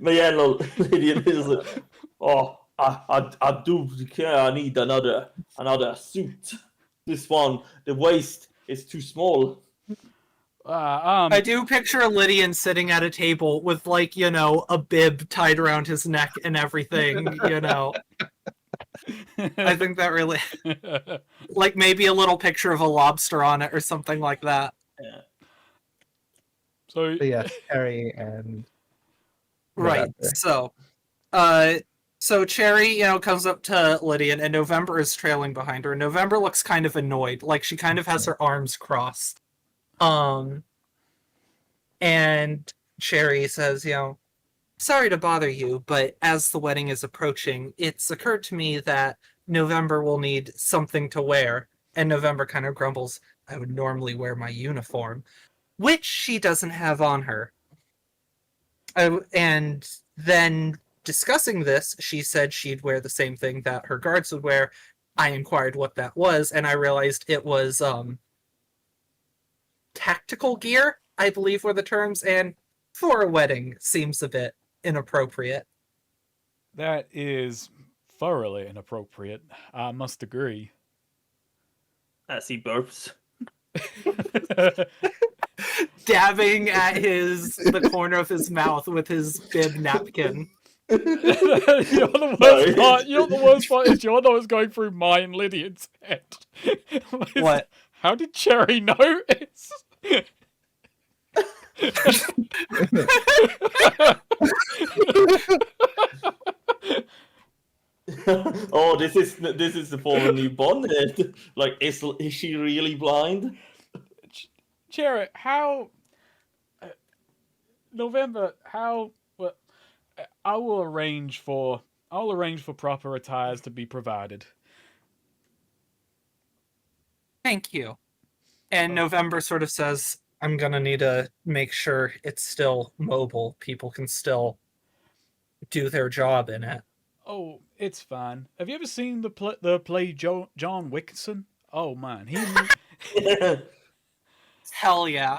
But yeah, no, Lydian is like, oh, I do care. I need another suit. This one, the waist is too small. I do picture Lydian sitting at a table with, like, a bib tied around his neck and everything. I think that really, like, maybe a little picture of a lobster on it or something like that. Yeah. So yeah, Cherry and Right. November. So Cherry, comes up to Lydian, and November is trailing behind her. November looks kind of annoyed, like she kind of has her arms crossed. And Cherry says, sorry to bother you, but as the wedding is approaching, it's occurred to me that November will need something to wear. And November kind of grumbles, I would normally wear my uniform, which she doesn't have on her. And then discussing this, she said she'd wear the same thing that her guards would wear. I inquired what that was, and I realized it was tactical gear, I believe were the terms, and for a wedding seems a bit inappropriate. that is thoroughly inappropriate. I must agree. As he burps. Dabbing at the corner of his mouth with his bib napkin. The worst part. The worst part is you're the one's going through my and Lydian's head. What? How did Cherry notice? Oh, this is the former new Bondhead. Like, is she really blind? Cherry, how? November, how? Well, I'll arrange for proper attires to be provided. Thank you. And November sort of says, I'm going to need to make sure it's still mobile. People can still do their job in it. Oh, it's fine. Have you ever seen the play John Wickerson? Oh man, Hell yeah.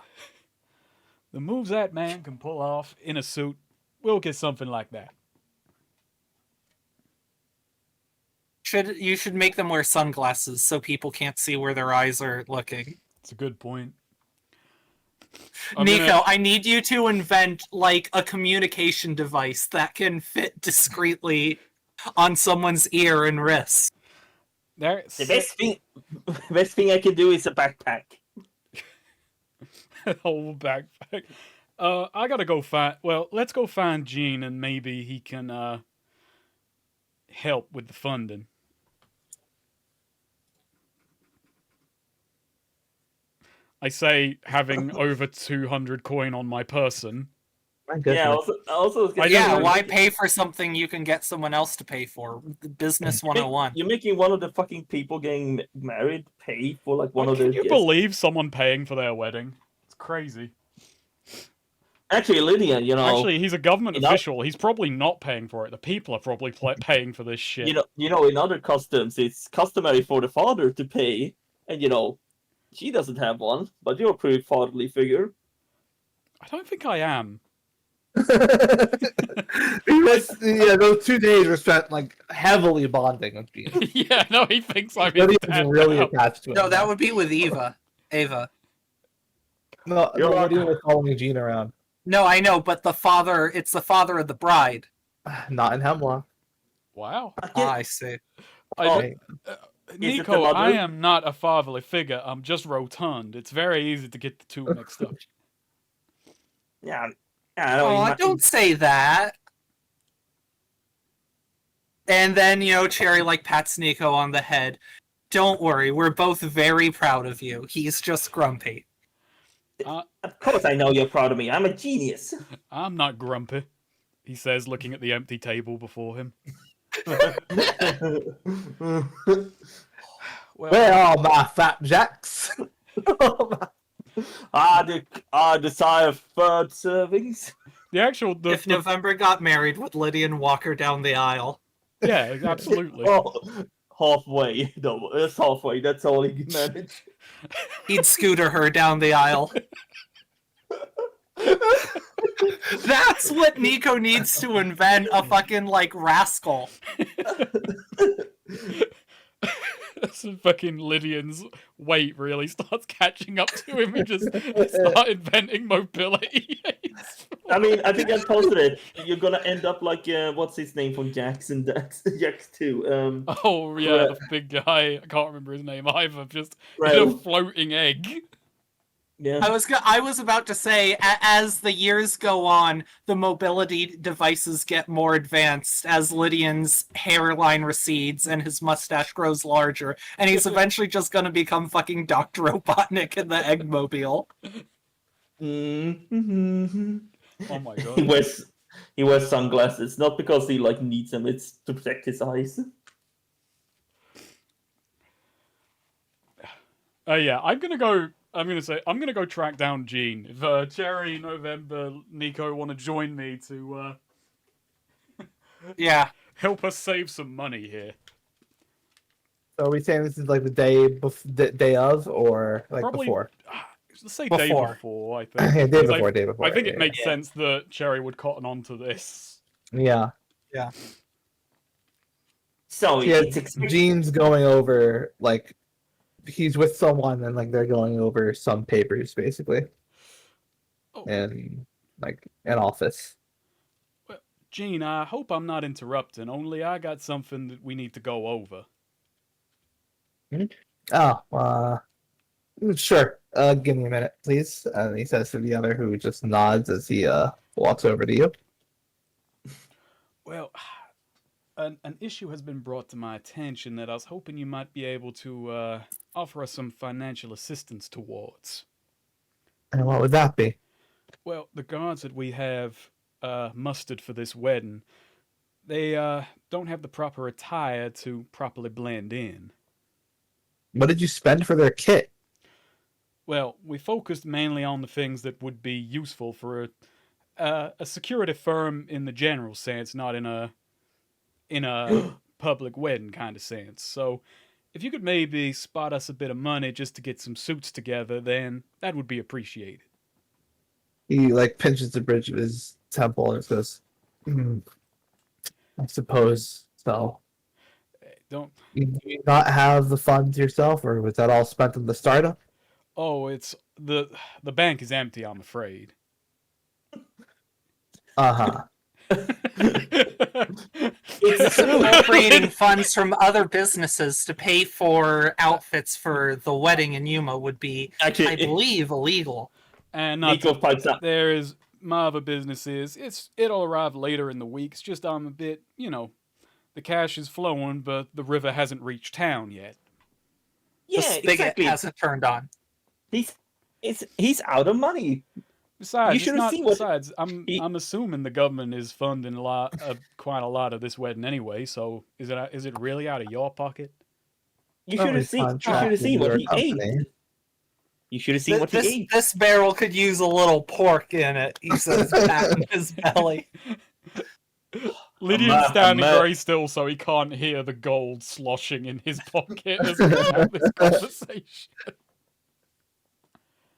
the moves that man can pull off in a suit. We'll get something like that. You should make them wear sunglasses so people can't see where their eyes are looking. It's a good point. Nico, I need you to invent, like, a communication device that can fit discreetly on someone's ear and wrist. The best thing I can do is a backpack. Whole backpack. I gotta go find. Well, let's go find Gene, and maybe he can help with the funding. I say, having over 200 coin on my person. Yeah, why pay for something you can get someone else to pay for? Business 101. You're making one of the fucking people getting married pay for, like, one of their Can you believe someone paying for their wedding? It's crazy. Actually, Lydian, Actually, he's a government official. He's probably not paying for it. The people are probably paying for this shit. In other customs, it's customary for the father to pay, and she doesn't have one, but you're a pretty fatherly figure. I don't think I am. Because, those 2 days were spent, like, heavily bonding with Gene. Yeah, no, he thinks I'm really attached to him. No, that would be with Ava. No, Lydian was following Gene around. No, I know, but it's the father of the bride. Not in Hemlock. Wow. I see. Nico, I am not a fatherly figure. I'm just rotund. It's very easy to get the two mixed up. Yeah. Don't say that. And then, Cherry, like, pats Nico on the head. Don't worry, we're both very proud of you. He's just grumpy. Of course I know you're proud of me. I'm a genius. I'm not grumpy, he says, looking at the empty table before him. Where are my fat jacks? I desire third servings. If November got married, would Lydian walk her down the aisle? Yeah, absolutely. Halfway. No, it's halfway. That's all he can manage. He'd scooter her down the aisle. That's what Nico needs to invent, a fucking, like, rascal. Some fucking Lydian's weight really starts catching up to him and just start inventing mobility. I mean, I think I posted it. You're gonna end up like what's his name from Jackson Jax 2. Oh yeah, the big guy. I can't remember his name either. Just in a Krell. floating egg. Yeah. I was about to say, as the years go on, the mobility devices get more advanced as Lydian's hairline recedes and his mustache grows larger, and he's eventually just going to become fucking Dr. Robotnik in the Eggmobile. Mm-hmm. Oh my He god. wears sunglasses, not because he like needs them. It's to protect his eyes. Yeah, I'm gonna go track down Gene. If Cherry, November, Nico want to join me to Yeah. help us save some money here. So are we saying this is like the day of, or like Probably before? Let's say day Before. before, I think. Yeah, day 'Cause before, day before. I think it yeah, makes yeah. sense that Cherry would cotton on to this. Yeah. So Yeah, it's expected. Gene's going over, like, he's with someone and like they're going over some papers basically, Oh, in like an office. Gene, I hope I'm not interrupting, only I got something that we need to go over. Oh, sure. Give me a minute, please. And he says to the other, who just nods as he walks over to you. Well, an issue has been brought to my attention that I was hoping you might be able to offer us some financial assistance towards. And what would that be? Well, the guards that we have mustered for this wedding, they don't have the proper attire to properly blend in. What did you spend for their kit? Well, we focused mainly on the things that would be useful for a security firm in the general sense, not in a public wedding kind of sense. So, if you could maybe spot us a bit of money just to get some suits together, then that would be appreciated. He like pinches the bridge of his temple and goes, I suppose so. Don't. You do you not have the funds yourself, or was that all spent on the startup? Oh, it's the bank is empty, I'm afraid. Uh-huh. It's true. Appropriating funds from other businesses to pay for outfits for the wedding in Yuma would be, Actually, I believe, illegal. And not Nico to, pipes up. there is my other businesses. It'll arrive later in the week. It's just I'm a bit, the cash is flowing, but the river hasn't reached town yet. The Yeah, spigot exactly. hasn't turned on. He's out of money. Besides, You it's should have not, seen what besides, I'm he- I'm assuming the government is funding quite a lot of this wedding anyway. So is it really out of your pocket? You should have seen. You should have seen what he ate. You should have seen what he ate. This barrel could use a little pork in it, he says, patting his belly. Lydian's standing very still so he can't hear the gold sloshing in his pocket as we have this conversation.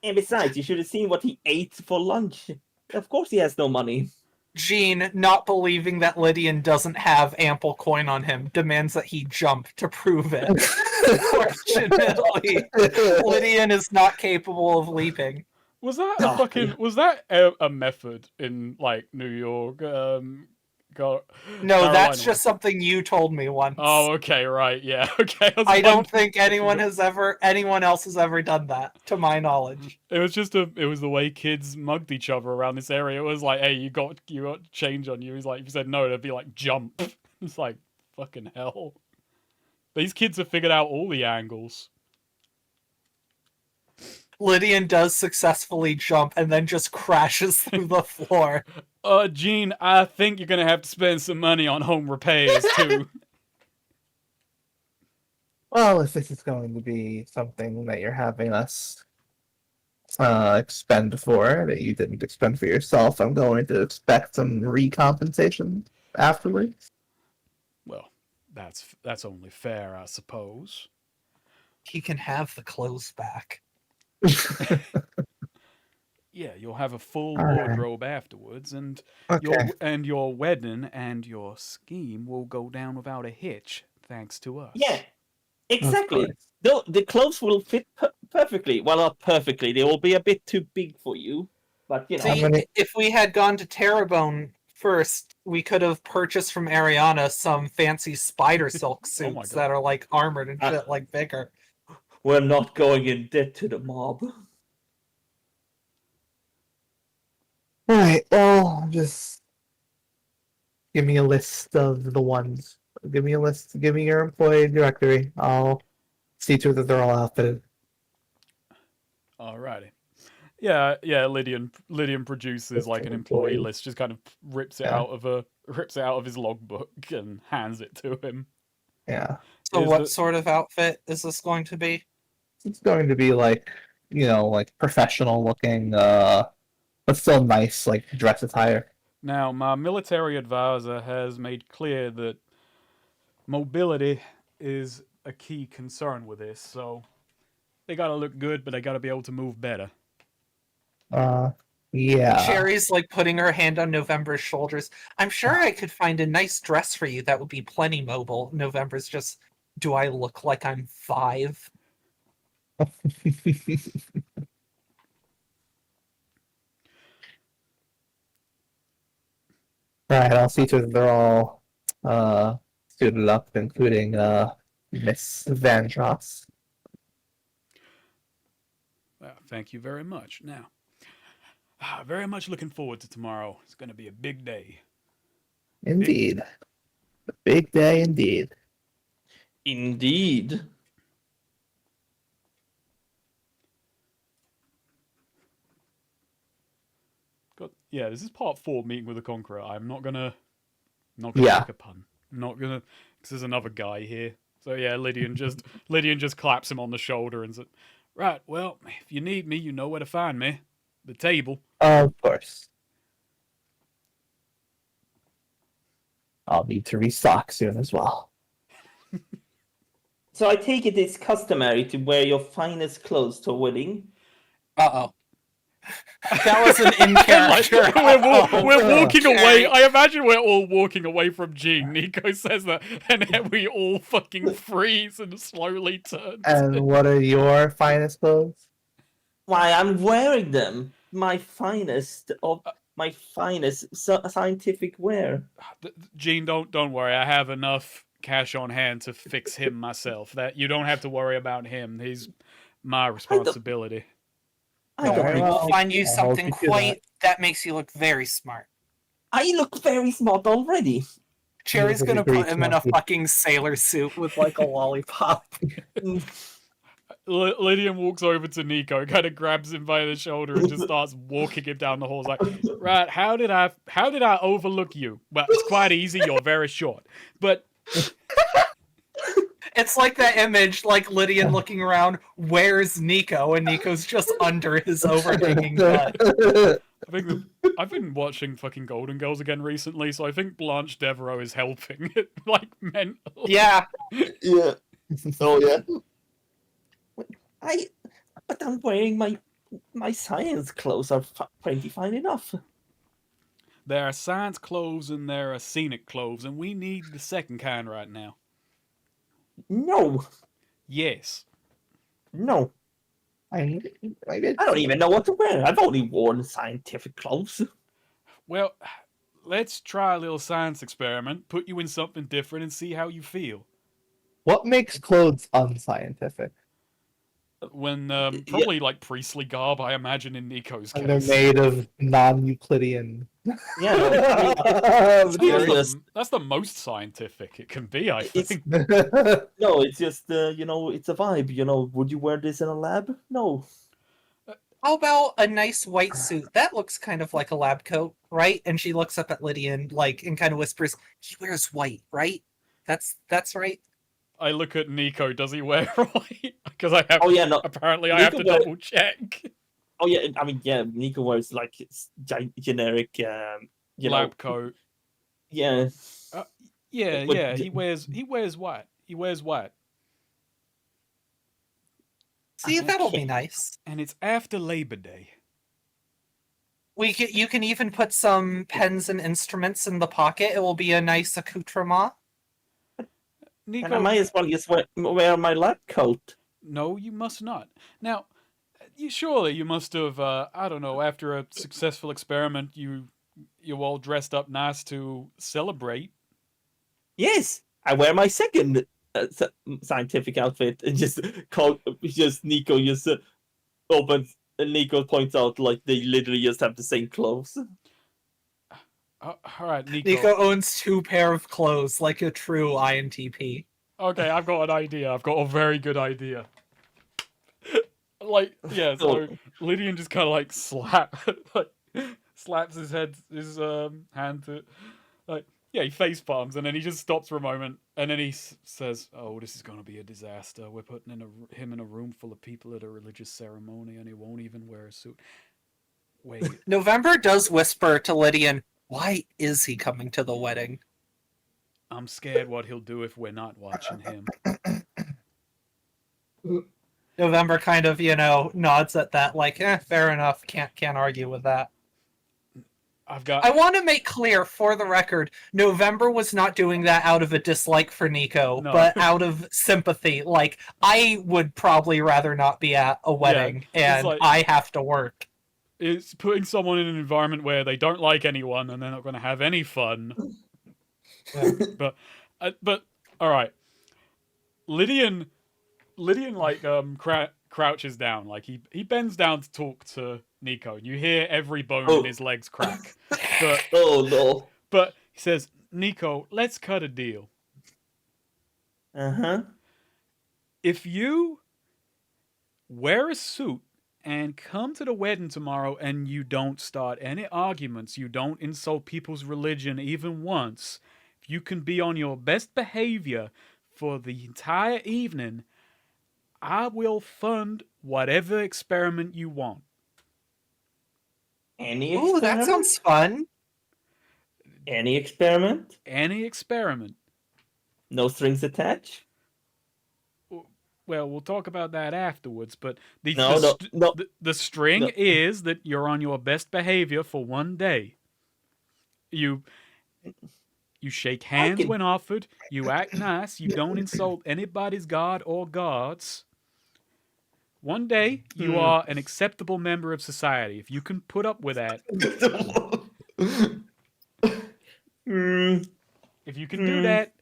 And besides, you should have seen what he ate for lunch. Of course, he has no money. Gene, not believing that Lydian doesn't have ample coin on him, demands that he jump to prove it. Unfortunately, Lydian is not capable of leaping. Was that Oh. was that a method in like New York? No, Carolina? that's just something you told me once. Oh, okay, right, yeah, okay. I don't think anyone else has ever done that, to my knowledge. It was the way kids mugged each other around this area. It was like, hey, you got change on you. He's like, if you said no, it'd be like jump. It's like fucking hell. These kids have figured out all the angles. Lydian does successfully jump and then just crashes through the floor. Gene, I think you're gonna have to spend some money on home repairs too. Well, if this is going to be something that you're having us expend for that you didn't expend for yourself, I'm going to expect some recompensation afterwards. Well, that's only fair, I suppose. He can have the clothes back. Yeah, you'll have a full All right. wardrobe afterwards, and Okay. your wedding and your scheme will go down without a hitch, thanks to us. Yeah, exactly. course. The clothes will fit perfectly. Well, not perfectly. They will be a bit too big for you, but you know. See, many- if we had gone to Terrebonne first, we could have purchased from Ariana some fancy spider silk Oh my suits God. that are like armored and fit like bigger. We're not going in debt to the mob. All right. Well, just give me a list of the ones. Give me a list. Give me your employee directory. I'll see to it that they're all outfitted. Alrighty. Yeah, Lydian produces like an employee list, just kind of rips it Yeah. out of his logbook and hands it to him. Yeah. So, Is what the- sort of outfit is this going to be? It's going to be like, like professional looking, but still nice, like dress attire. Now, my military advisor has made clear that mobility is a key concern with this, so they gotta look good, but they gotta be able to move better. Yeah. Sherry's like putting her hand on November's shoulders. I'm sure I could find a nice dress for you that would be plenty mobile. November's just, do I look like I'm 5? Right, I'll see to it that they're all suited up, including Miss Vandross. Well, thank you very much. Now, very much looking forward to tomorrow. It's gonna be a big day. Indeed. A big day indeed. Indeed. Yeah, this is part 4, meeting with the Conqueror. I'm not gonna Yeah. make a pun. I'm not gonna, because there's another guy here. So yeah, Lydian just claps him on the shoulder and says, "Right, well, if you need me, you know where to find me. The table." Of course. I'll need to restock soon as well. So I take it it's customary to wear your finest clothes to a wedding. Uh-oh. That was an in Like, character. we're walking away. Jerry. I imagine we're all walking away from Gene. Nico says that, and then we all fucking freeze and slowly turn. And what are your finest clothes? Why, I'm wearing them. My finest of my finest scientific wear. Gene, don't worry. I have enough cash on hand to fix him myself. That you don't have to worry about him. He's my responsibility. I don't Alright, need We'll to find you I'll something help you do quite that makes you look very smart. I look very smart already. Cherry's You're gonna pretty put him in a smarty. fucking sailor suit with like a lollipop. Lydian walks over to Nico, kind of grabs him by the shoulder, and just starts walking him down the hall. He's like, "Right, how did I overlook you? Well, it's quite easy. You're very short, but." It's like that image, like Lydian looking around, where's Nico? And Nico's just under his overhanging butt. I think I've been watching fucking Golden Girls again recently, so I think Blanche Devereaux is helping it, like, mental. Yeah. Yeah. Oh yeah. But I'm wearing my science clothes are pretty fine enough. There are science clothes and there are scenic clothes, and we need the second kind right now. No, Yes. no. I don't even know what to wear. I've only worn scientific clothes. Well, let's try a little science experiment, put you in something different, and see how you feel. What makes clothes unscientific? When, probably like priestly garb, I imagine, in Nico's And they're case. made of non-Euclidean. Yeah, no, That's that's the most scientific it can be, I It's- think. no, it's just it's a vibe. Would you wear this in a lab? No. How about a nice white suit? That looks kind of like a lab coat, right? And she looks up at Lydian, like, and kind of whispers, "He wears white, right? That's right." I look at Nico. Does he wear white? Because I have. Oh yeah, no. Apparently, I have to Nico wear- double check. Oh yeah, I mean yeah. Nico wears like generic, Lab coat. Yeah. Yeah, But yeah. d- He wears white. He wears white, See, that'll be nice. and it's after Labor Day. You can even put some pens and instruments in the pocket. It will be a nice accoutrement. And I Nico, might as well just wear my lab coat. no, you must not. Now, you must have, I don't know, after a successful experiment, you all dressed up nice to celebrate. Yes, I wear my second scientific outfit and just Nico just opens and Nico points out like they literally just have the same clothes. All right, Nico owns 2 pair of clothes, like a true INTP. Okay, I've got an idea. I've got a very good idea. Like, yeah, so Lydian just kind of like slaps his hand to, like, yeah, he face palms, and then he just stops for a moment, and then he says, "Oh, this is gonna be a disaster. We're putting him in a room full of people at a religious ceremony, and he won't even wear a suit." Wait, November does whisper to Lydian, "Why is he coming to the wedding?" I'm scared what he'll do if we're not watching him. November kind of, nods at that, like, fair enough. Can't argue with that. I want to make clear, for the record, November was not doing that out of a dislike for Nico, but out of sympathy. Like, I would probably rather not be at a wedding, and like, I have to work. It's putting someone in an environment where they don't like anyone and they're not going to have any fun. Yeah. But all right, Lydian like crouches down, like he bends down to talk to Nico, and you hear every bone in his legs crack. But oh no! But he says, "Nico, let's cut a deal. If you wear a suit and come to the wedding tomorrow, and you don't start any arguments, you don't insult people's religion even once, if you can be on your best behavior for the entire evening, I will fund whatever experiment you want." Any experiment? Ooh, that sounds fun. Any experiment? Any experiment. No strings attached? Well, we'll talk about that afterwards, but the string is that you're on your best behavior for one day. You shake hands when offered, you act nice, you don't insult anybody's god or gods. One day, you are an acceptable member of society. If you can put up with that. If you can do that,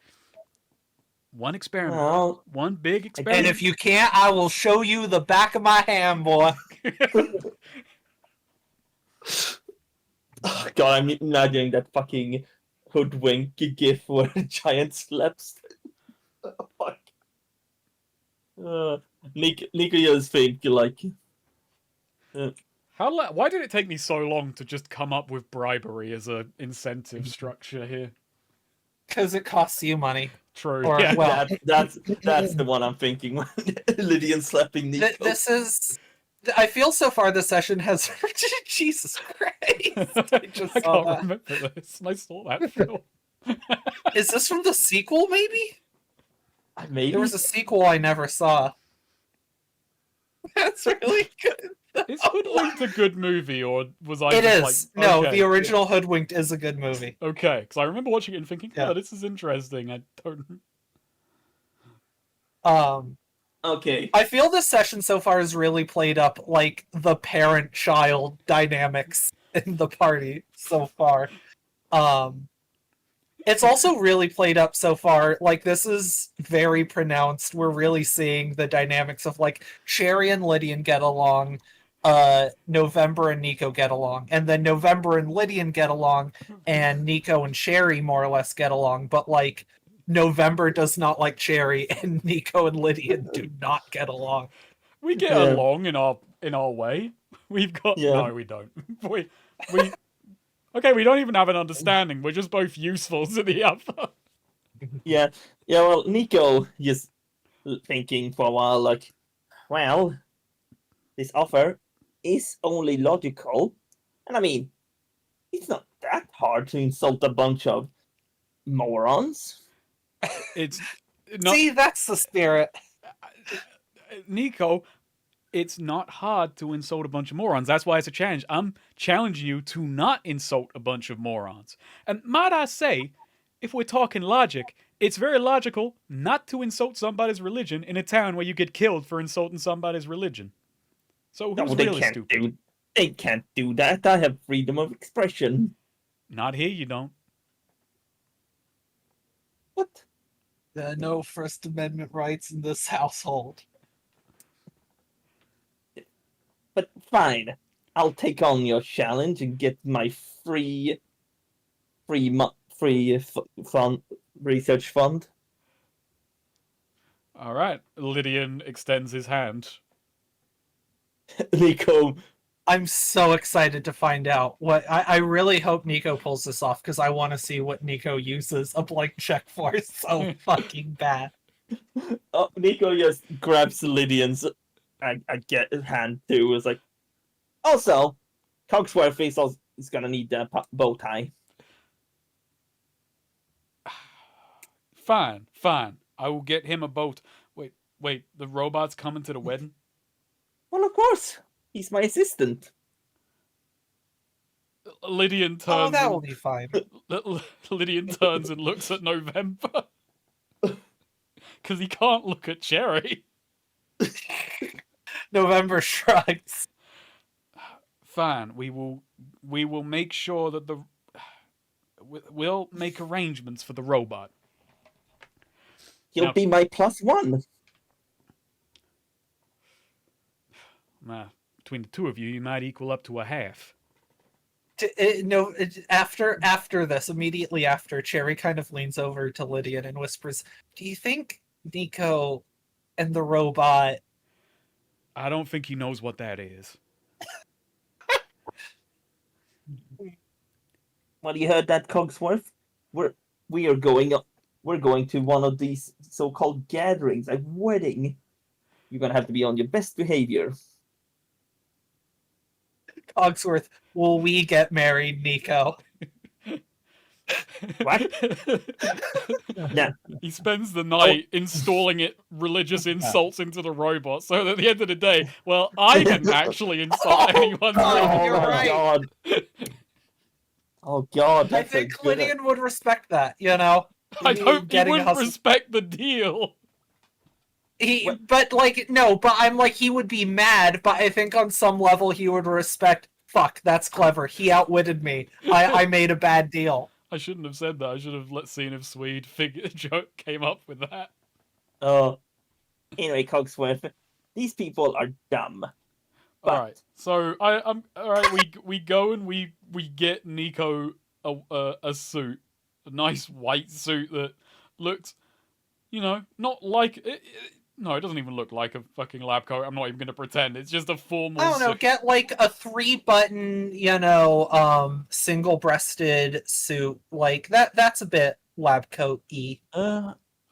one experiment. One big experiment. And if you can't, I will show you the back of my hand, boy. Oh, God, I'm imagining that fucking hoodwink gif where a giant slaps. Fuck. Nico just think like. Why did it take me so long to just come up with bribery as a incentive structure here? Because it costs you money. True. Or, yeah. well, that's the one I'm thinking when Lydian slapping Nico. This is. I feel so far this session has. Jesus Christ! I can't remember this. I saw that film. Is this from the sequel? Maybe. Maybe There was a sequel I never saw. That's really good. Is Hoodwinked a good movie, or was I? It just is. No, the original Hoodwinked is a good movie. Okay, because I remember watching it and thinking, "Oh, this is interesting." I don't. Okay. I feel this session so far has really played up like the parent-child dynamics in the party so far. It's also really played up so far. Like, this is very pronounced. We're really seeing the dynamics of like Sherry and Lydian get along, November and Nico get along, and then November and Lydian get along, and Nico and Sherry more or less get along. But like, November does not like Cherry, and Nico and Lydian do not get along. We get along in our way. We've got no, we don't. we okay. We don't even have an understanding. We're just both useful to the other. Yeah. Well, Nico is thinking for a while, like, well, this offer is only logical, and I mean, it's not that hard to insult a bunch of morons. It's not... See, that's the spirit. Nico, it's not hard to insult a bunch of morons. That's why it's a challenge. I'm challenging you to not insult a bunch of morons. And might I say, if we're talking logic, it's very logical not to insult somebody's religion in a town where you get killed for insulting somebody's religion. So No, who's they really can't stupid? They can't do that. I have freedom of expression. Not here, you don't. What? There are no First Amendment rights in this household. But fine. I'll take on your challenge and get my free fund research fund. All right. Lydian extends his hand. Nico, I'm so excited to find out what. I really hope Nico pulls this off because I want to see what Nico uses a blank check for so fucking bad. Nico just grabs Lydian's I get his hand too. It's like, also, Cogsworth is gonna need the bow tie. Fine. I will get him a boat. Wait, the robot's coming to the wedding? Well, of course, he's my assistant. Lydian Oh, turns. that will be fine. Lydian turns and looks at November because he can't look at Cherry. November shrugs. Fine, we will make sure that we'll make arrangements for the robot. He'll Now- be my +1. Between the two of you, you might equal up to a half. After this, immediately after, Cherry kind of leans over to Lydian and whispers, "Do you think Nico and the robot?" I don't think he knows what that is. Well, you heard that, Cogsworth? We're going to one of these so-called gatherings, a wedding. You're gonna have to be on your best behavior. Cogsworth, will we get married, Nico? What? Yeah. He spends the night installing religious insults into the robot, so that at the end of the day, well, I didn't actually insult anyone. Oh You're my right. god. Oh god, I that's a think good. Lydian would respect that, you know? I hope he Getting a wouldn't husband- respect the deal. But I'm like, he would be mad, but I think on some level he would respect, fuck, that's clever. He outwitted me. I made a bad deal. I shouldn't have said that. I should have seen if Swede joke came up with that. Anyway, Cogsworth, these people are dumb. But All right, so I'm all right. We go and we get Nico a suit, a nice white suit that looks, not like no, it doesn't even look like a fucking lab coat. I'm not even gonna pretend. It's just a formal. I don't know, suit. get like a 3-button, single-breasted suit. Like that's a bit lab coat-y.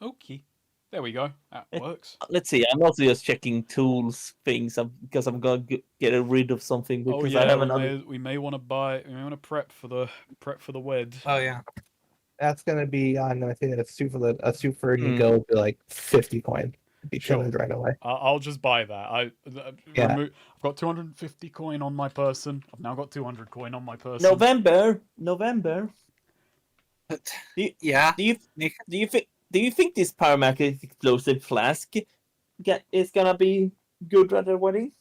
Okay, there we go. That works. let's see. I'm also just checking tools things because I'm gonna get rid of something because Oh yeah, I have another. we may want to prep for the wed. Oh yeah. That's gonna be on. I think a suit for Nico would be like 50 coin. Be Sure. chilled right away. I'll just buy that. Yeah. I've got 250 coin on my person. I've now got 200 coin on my person. November. Yeah. Do you think this paramagnetic explosive flask is gonna be good at a wedding?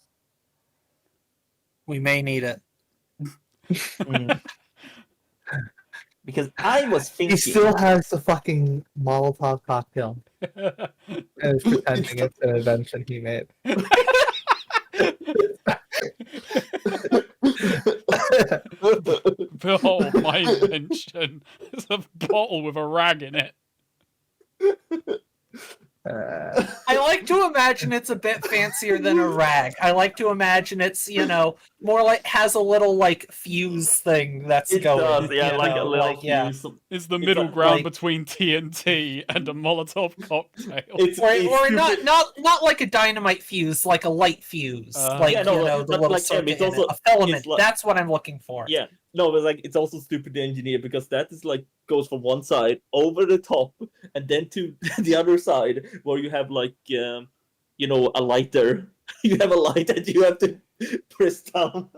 We may need it. Because I was He thinking. still has the fucking Molotov cocktail and is pretending it's an invention he made. Behold my invention. It's a bottle with a rag in it. I like to imagine it's a bit fancier than a rag. I like to imagine it's, more like has a little like fuse thing that's It going. does, yeah, like a little yeah. fuse. It's the It's middle like- ground like- between TNT and a Molotov cocktail. It's Or stupid. not like a dynamite fuse, like a light fuse, like Yeah, no, the but little like, circuit it's in also- it. A filament. it's like- That's what I'm looking for. Yeah, no, but like it's also stupidly engineered because that is like goes from one side over the top and then to the other side where you have like a lighter You have a light that you have to press down.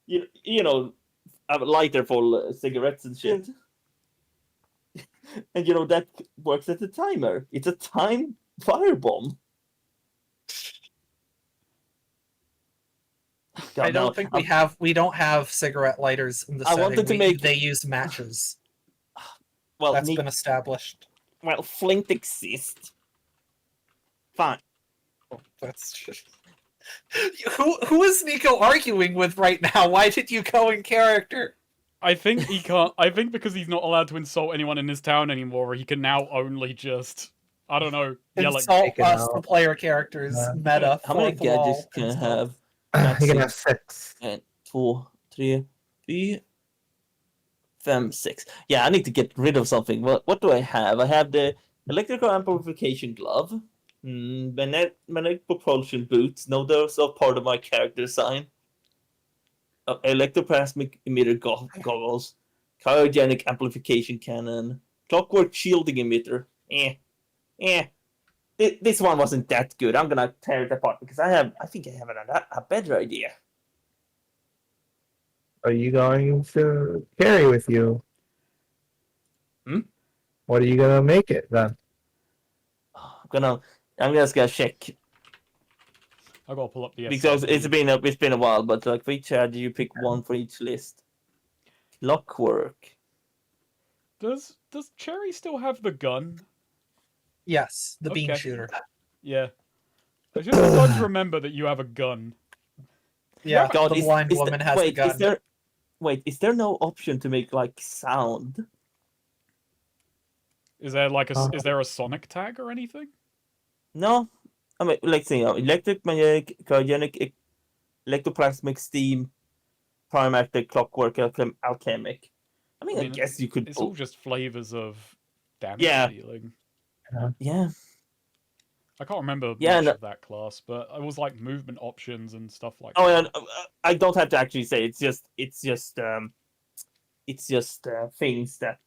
You know, a lighter for cigarettes and shit. And that works as a timer. It's a time firebomb. God, I don't no, think we don't have cigarette lighters in the I setting. wanted to make- They use matches. Well, That's been established. well, flint exists. Fine. That's just... Who is Nico arguing with right now? Why did you go in character? I think he can't. I think because he's not allowed to insult anyone in his town anymore, he can now only just. I don't know. Yell at. Insult Take it us, out. the player characters. Meta. How many fourth wall, gadgets can I insult. have? You can have 6. 1, 2, 3, 4, 5, 6. Yeah, I need to get rid of something. What do I have? I have the electrical amplification glove. Magnetic propulsion boots. No, those are part of my character design. Electroplasmic emitter goggles. Cryogenic amplification cannon. Clockwork shielding emitter. This one wasn't that good. I'm gonna tear it apart because I think I have a better idea. Are you going to carry with you? What are you gonna make it then? I'm just gonna check I gotta pull up the. because SRD. it's been a while. But like, which do you pick one for each list? Clockwork. Does Cherry still have the gun? Yes, the bean Okay. shooter. Yeah. I just want to remember that you have a gun. Yeah, God, the blind woman has the wait, gun. Is there no option to make like sound? Is there like is there a sonic tag or anything? No, I mean, let's see. Electric, magnetic, cryogenic, electroplasmic, steam, primactic, clockwork, alchemic. I mean, I guess you could. It's all just flavors of damage Yeah. dealing. Yeah. I can't remember Yeah, much no- of that class, but it was like movement options and stuff like Oh, that. and I don't have to actually say. It's just things that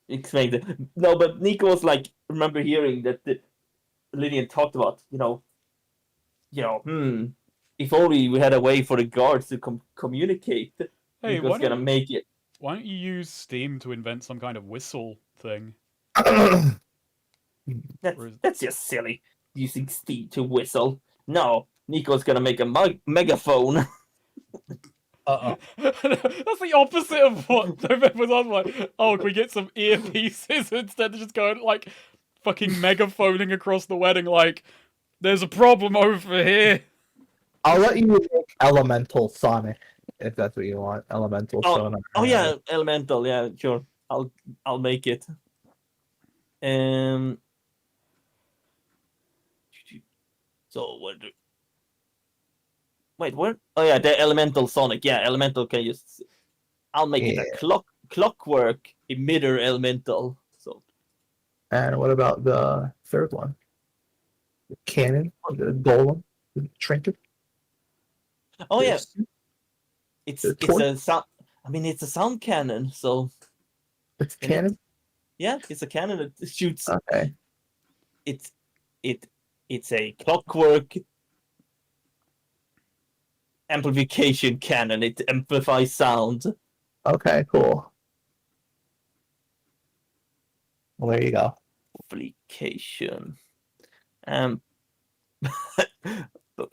explain it. No, but Nico was like, remember hearing that Lillian talked about, if only we had a way for the guards to communicate. Hey, Nico's gonna make it. why don't you use Steam to invent some kind of whistle thing? That's just silly. Using Steam to whistle. No, Nico's gonna make a megaphone. Uh-oh. That's the opposite of what November's on. Like, oh, can we get some earpieces instead of just going like fucking megaphoning across the wedding? Like, there's a problem over here. I'll let you make Elemental Sonic if that's what you want. Elemental Sonic. Oh yeah, elemental. Yeah, sure. I'll make it. So what? Wait, what? Oh yeah, the elemental Sonic. Yeah, elemental can just. I'll make it a clockwork emitter elemental. So. And what about the third one? The cannon, the golem, the trinket. Oh yeah, it's the a sound. I mean, it's a sound cannon. So It's cannon. yeah, it's a cannon that shoots. Okay. It's a clockwork amplification cannon. It amplifies sound. Okay. Cool. Well, there you go. Amplification.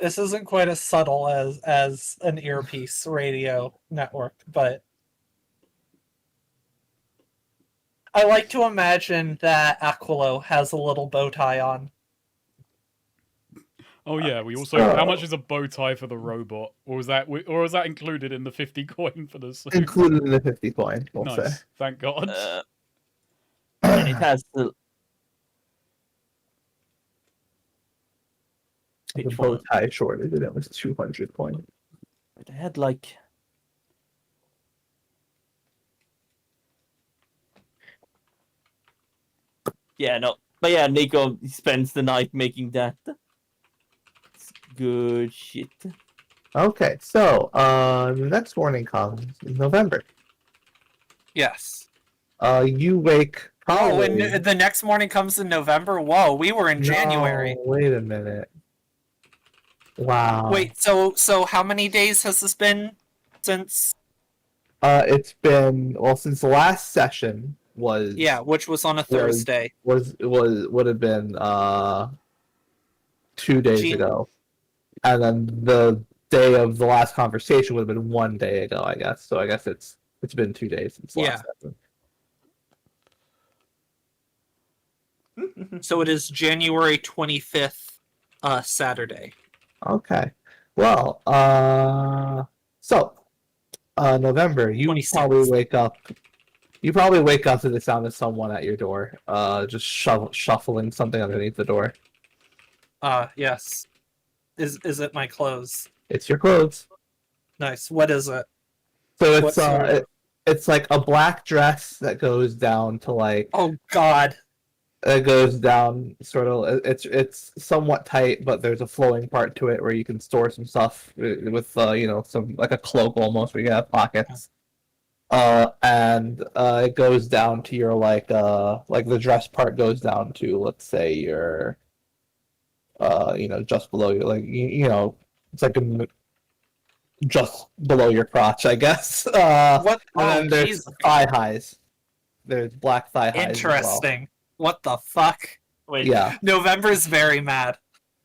This isn't quite as subtle as an earpiece radio network, but I like to imagine that Aquilo has a little bow tie on. Oh yeah, we also. How much is a bow tie for the robot? Or was that included in the 50 coin for the suit? Included in the 50 coin. We'll say. Nice, thank God. And it has the. The Which bow one? tie shorted, and it was 200 coin. It had like. Yeah, no. But yeah, Nico spends the night making that. It's good shit. Okay, so the next morning comes in November. Yes. You wake Oh, Probably. and the next morning comes in November. Whoa, we were in January. No, wait a minute. Wow. Wait, so how many days has this been since? It's been since the last session was Yeah, which was on a was Thursday. would have been 2 days Gee. ago, and then the day of the last conversation would have been 1 day ago, I guess. So I guess it's been 2 days since the last session. So it is January 25th, Saturday. Okay. Well, November, you 26th. probably wake up. You probably wake up to the sound of someone at your door, just shuffling something underneath the door. Yes. Is it my clothes? It's your clothes. Nice. What is it? So What sort of- it's like a black dress that goes down to like Oh God. it goes down sort of it's somewhat tight, but there's a flowing part to it where you can store some stuff with some like a cloak almost where you have pockets. And it goes down to your like the dress part goes down to, let's say, your just below your it's like just below your crotch, I guess. What? And then there's Jesus. thigh highs. There's black thigh highs as well. Interesting. What the fuck? Wait, Yeah. November's very mad.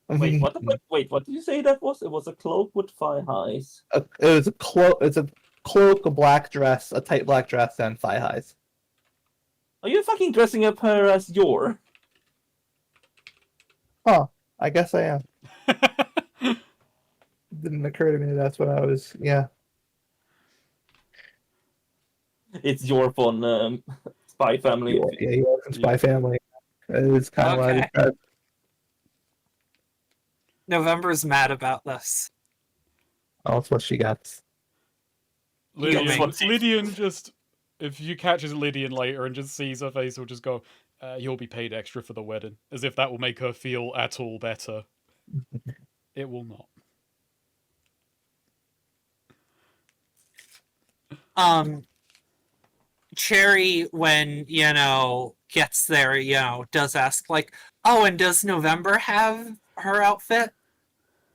wait, what did you say that was? It was a cloak with thigh highs. It was a cloak. It's a cloak, a black dress, a tight black dress, and thigh highs. Are you fucking dressing up her as your? I guess I am. Didn't occur to me that's what I was. Yeah. It's your fun Spy Family. Yeah, you are from Spy Family. It is kind of what I Okay. described. November's mad about this. Oh, that's what she got. Lydian just, if you catches Lydian later and just sees her face, he'll just go, "You'll be paid extra for the wedding," as if that will make her feel at all better. It will not. Cherry, when gets there, does ask like, "Oh, and does November have her outfit?"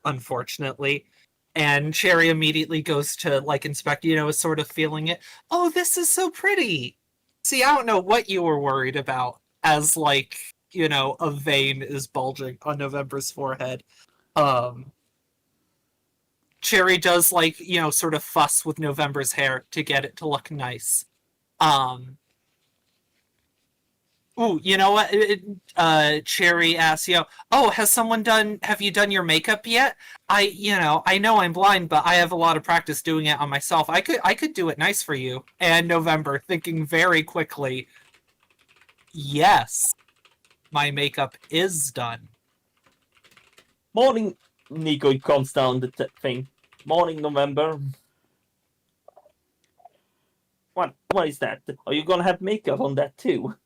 Unfortunately, and Cherry immediately goes to like inspect, is sort of feeling it. Oh, this is so pretty. See, I don't know what you were worried about, as like a vein is bulging on November's forehead. Cherry does like sort of fuss with November's hair to get it to look nice. Ooh, you know what? Cherry asks, "Oh, have you done your makeup yet? I know I'm blind, but I have a lot of practice doing it on myself. I could do it nice for you." And November, thinking very quickly, "Yes, my makeup is done." Morning, Nico comes down the thing. Morning, November. What is that? Are you gonna have makeup on that too?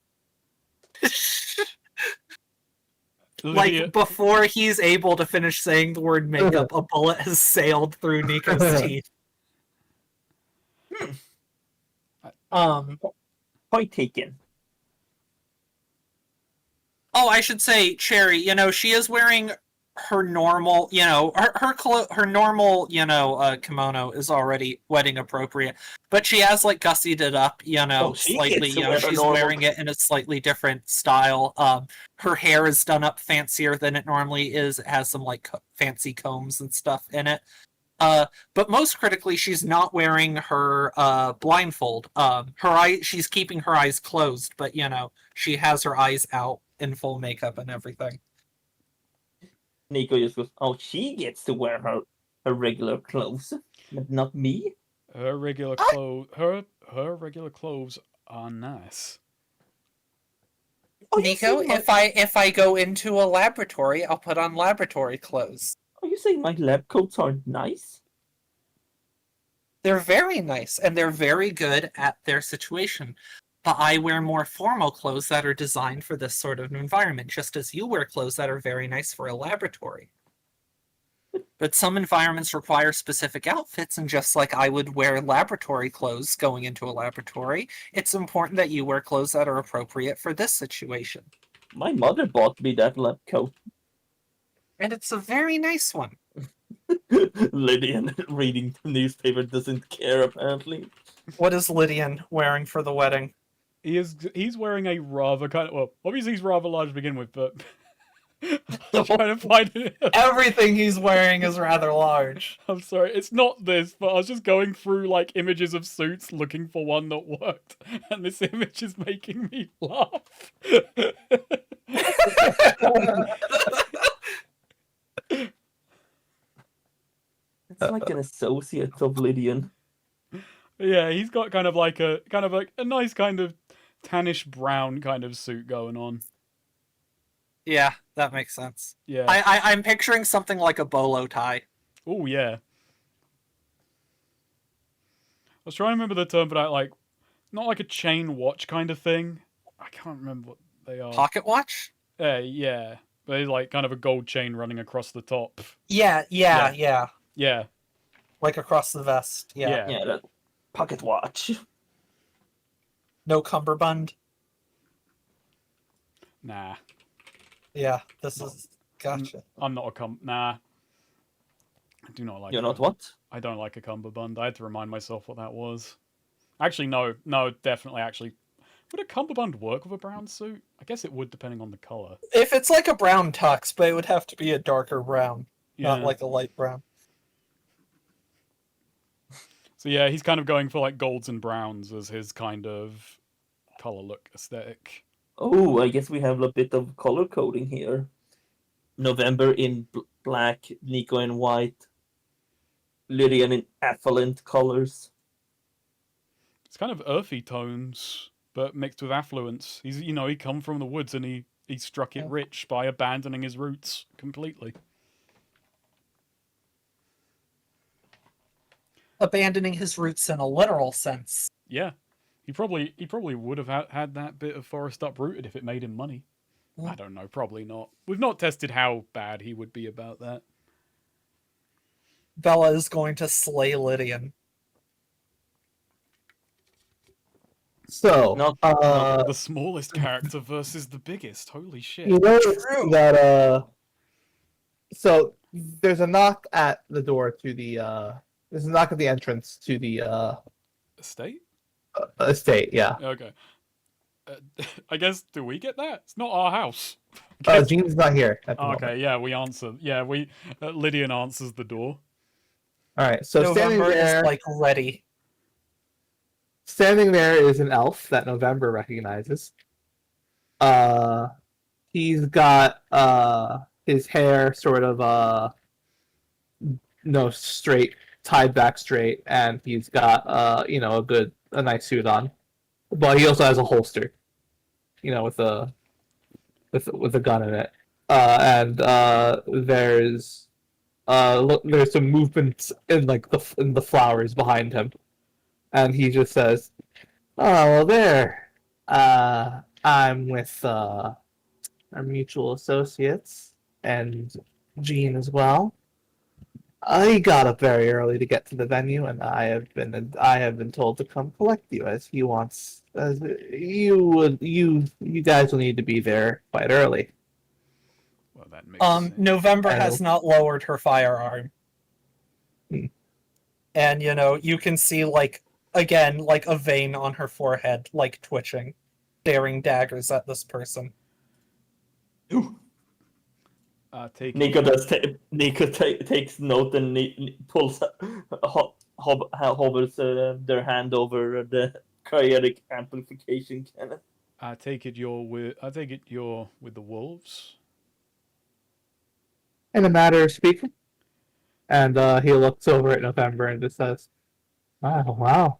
Lydia, Like, before he's able to finish saying the word makeup, a bullet has sailed through Nico's teeth. Point taken. Oh, I should say, Cherry, she is wearing her normal, her normal, kimono is already wedding appropriate, but she has like gussied it up, she slightly. gets to wear her She's normal- wearing it in a slightly different style. Her hair is done up fancier than it normally is. It has some like fancy combs and stuff in it. But most critically, she's not wearing her blindfold. She's keeping her eyes closed, but she has her eyes out in full makeup and everything. Nico just goes, "Oh, she gets to wear her regular clothes, but not me." her regular clothes, her regular clothes are nice. Oh, you Nico, saying if I go into a laboratory, I'll put on laboratory clothes. Are you saying my lab coats aren't nice? They're very nice, and they're very good at their situation. But I wear more formal clothes that are designed for this sort of environment, just as you wear clothes that are very nice for a laboratory. But some environments require specific outfits, and just like I would wear laboratory clothes going into a laboratory, it's important that you wear clothes that are appropriate for this situation. My mother bought me that lab coat. And it's a very nice one. Lydian reading the newspaper doesn't care apparently. What is Lydian wearing for the wedding? He's wearing a rather kind of, well, obviously he's rather large to begin with, but I'm trying to find it. Everything he's wearing is rather large. I'm sorry, it's not this, but I was just going through like images of suits looking for one that worked, and this image is making me laugh. It's like an associate of Lydian. Yeah, he's got kind of like a nice kind of tannish brown kind of suit going on. Yeah, that makes sense. Yeah. I'm picturing something like a bolo tie. Oh yeah. I was trying to remember the term for that, like not like a chain watch kind of thing. I can't remember what they are. Pocket watch? Yeah. But it's like kind of a gold chain running across the top. Yeah. Yeah. Like across the vest. Yeah. Yeah, that pocket watch. No cummerbund. Nah. Yeah, this is gotcha. I'm not a nah. I do not like You're not what? I don't like a cummerbund. I had to remind myself what that was. Actually, no, definitely. Actually, would a cummerbund work with a brown suit? I guess it would, depending on the color. If it's like a brown tux, but it would have to be a darker brown, not Yeah. like a light brown. So yeah, he's kind of going for like golds and browns as his kind of color look aesthetic. Oh, I guess we have a bit of color coding here. November in black, Nico in white, Lydian in affluent colors. It's kind of earthy tones, but mixed with affluence. He's he come from the woods and he struck it rich by abandoning his roots completely. Abandoning his roots in a literal sense. Yeah. He probably would have had that bit of forest uprooted if it made him money. I don't know, probably not. We've not tested how bad he would be about that. Bella is going to slay Lydian. So, Not The smallest character versus the biggest. Holy shit. you notice True. that so there's a knock at the door to the there's a knock at the entrance to the Estate? estate. Yeah. Okay. I guess, do we get that? It's not our house. Jean's not here. At the Okay, moment. yeah, we answer. Yeah, Lydian answers the door. All right. So standing November there, is like ready. standing there is an elf that November recognizes. He's got his hair sort of straight, tied back straight, and he's got a nice suit on. But he also has a holster, with a gun in it. And there's some movement in in the flowers behind him. And he just says, "Oh, well, there. I'm with our mutual associates and Jean as well. I got up very early to get to the venue, and I have been told to come collect you as he wants. As you guys will need to be there quite early." Well, that makes sense. November I has know. not lowered her firearm. And you can see again a vein on her forehead twitching, staring daggers at this person. Take Nico takes note and pulls hovers their hand over the chaotic amplification cannon. I take it you're with the wolves. In a matter of speaking. And he looks over at November and just says, wow.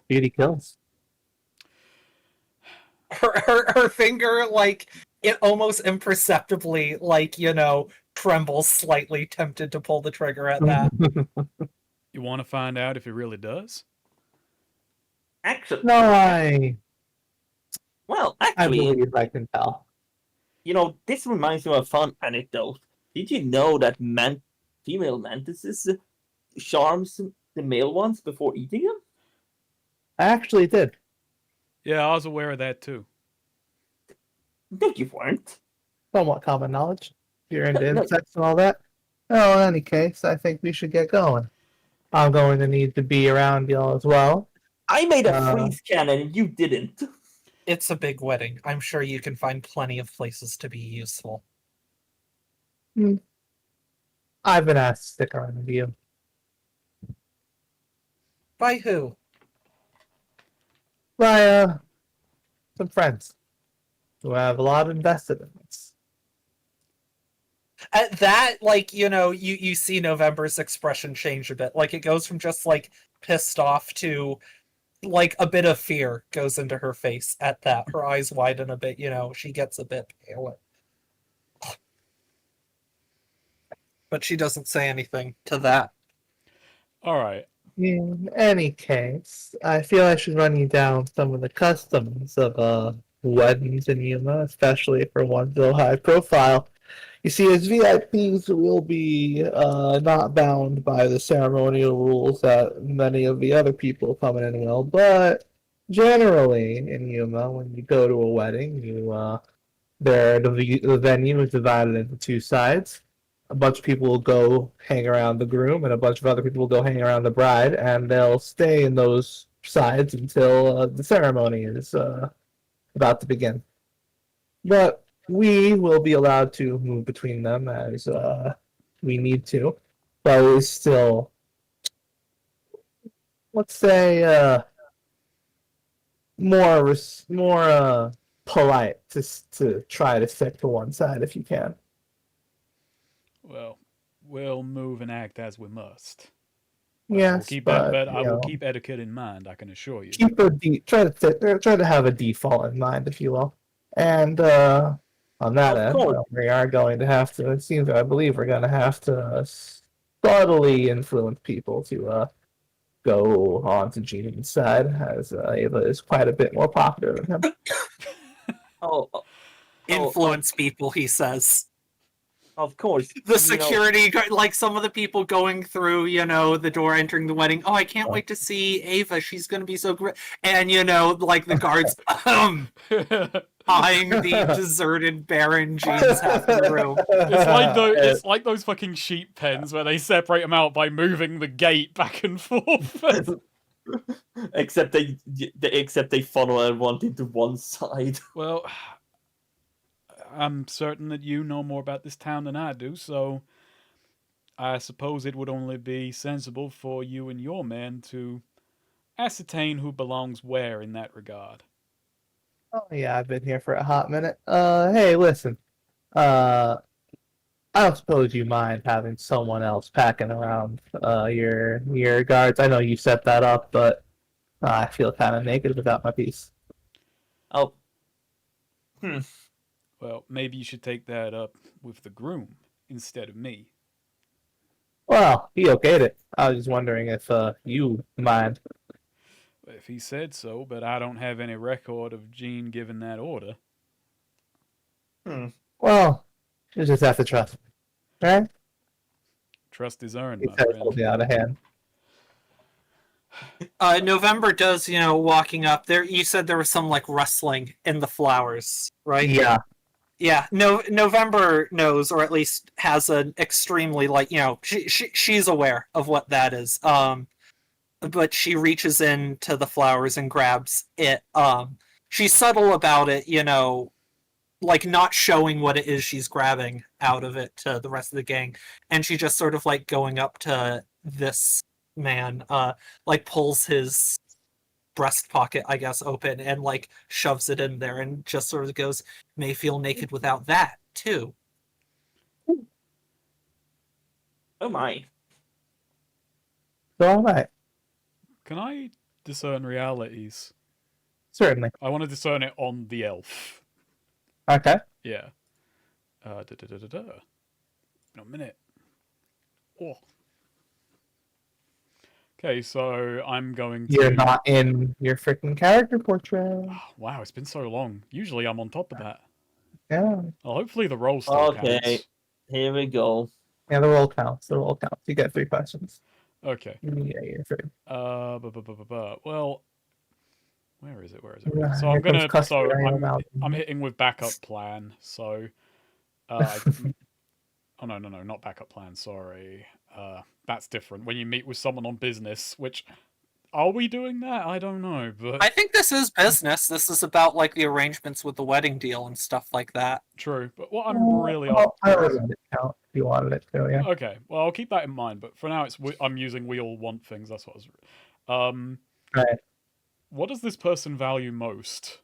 Beauty kills. Her finger it almost imperceptibly trembles slightly, tempted to pull the trigger at that. You want to find out if it really does? Actually, No, well, I actually, believe I can tell. this reminds me of a fun anecdote. Did you know that female mantises charms the male ones before eating them? I actually did. Yeah, I was aware of that too. No, you weren't. Somewhat common knowledge. You're into No, insects and all that. Well, in any case, I think we should get going. I'm going to need to be around y'all as well. I made a Uh, freeze cannon and you didn't. It's a big wedding. I'm sure you can find plenty of places to be useful. I've been asked to stick around with you. By who? By some friends who have a lot invested in this. At that, like, you see November's expression change a bit. Like, it goes from just, like, pissed off to, like, a bit of fear goes into her face at that. Her eyes widen a bit, she gets a bit paler. But she doesn't say anything to that. All right. In any case, I feel I should run you down some of the customs of weddings in Yuma, especially for one so high profile. You see, as VIPs, we'll be not bound by the ceremonial rules that many of the other people coming in will, but generally in Yuma, when you go to a wedding, the venue is divided into two sides. A bunch of people will go hang around the groom, and a bunch of other people will go hang around the bride, and they'll stay in those sides until the ceremony is about to begin. But we will be allowed to move between them as we need to, but we're still, let's say, more polite to try to stick to one side if you can. Well, we'll move and act as we must. Yes, but I will keep etiquette in mind. I can assure you. Try to have a default in mind, if you will. And on that Of end, course. we are going to have to. It seems, I believe, we're going to have to subtly influence people to go on to Genie's side, as Ava is quite a bit more popular than him. Influence people, he says. Of course. The security, like some of the people going through, the door entering the wedding. Oh, I can't wait to see Ava. She's going to be so great. And, like the guards eyeing the deserted, barren Jean's half in the room. It's like those fucking sheep pens where they separate them out by moving the gate back and forth. Except they funnel everyone into one side. Well, I'm certain that you know more about this town than I do, so I suppose it would only be sensible for you and your men to ascertain who belongs where in that regard. Oh yeah, I've been here for a hot minute. Hey, listen. I don't suppose you mind having someone else packing around your guards. I know you set that up, but I feel kind of naked without my piece. Oh. Well, maybe you should take that up with the groom instead of me. Well, he okayed it. I was just wondering if you mind. If he said so, but I don't have any record of Jean giving that order. Well, you just have to trust me, right? Trust is earned, He my said friend. hold me out of hand. November does, walking up there. You said there was some like rustling in the flowers, right? Yeah. Yeah. No, November knows, or at least has an extremely she's aware of what that is. But she reaches into the flowers and grabs it. She's subtle about it, like not showing what it is she's grabbing out of it to the rest of the gang, and she just sort of like going up to this man, like pulls his breast pocket, I guess, open and like shoves it in there and just sort of goes, "May feel naked without that too." Oh my. So all right. Can I discern realities? Certainly. I want to discern it on the elf. Okay. Yeah. In a minute. Oh. Okay, so I'm going to... You're not in your freaking character portrait. Oh, wow, it's been so long. Usually I'm on top of that. Yeah. Well, hopefully the roll still Okay. counts. Here we go. Yeah, the roll counts. The roll counts. You get 3 questions. Okay. Yeah, you're 3. Well, where is it? Yeah, So here I'm comes gonna. Custer So running around. I'm hitting with backup plan. So, I, oh no, not backup plan. Sorry. That's different. When you meet with someone on business, which are we doing that? I don't know, but I think this is business. This is about like the arrangements with the wedding deal and stuff like that. true. But what I'm really I would let it count if you wanted it to, yeah. okay. Well, I'll keep that in mind. But for now, I'm using we all want things. That's what I was. Right. What does this person value most?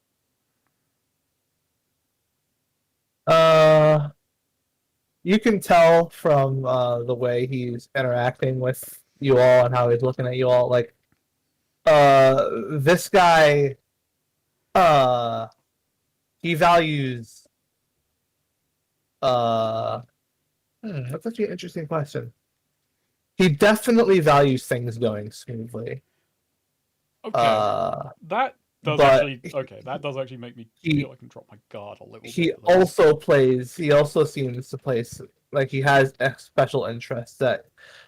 You can tell from the way he's interacting with you all and how he's looking at you all. Like, this guy, he values. That's actually an interesting question. He definitely values things going smoothly. Okay. That does but actually okay. That does actually make me he- feel I can drop my guard a little He bit. Though. also seems to place like he has a special interest that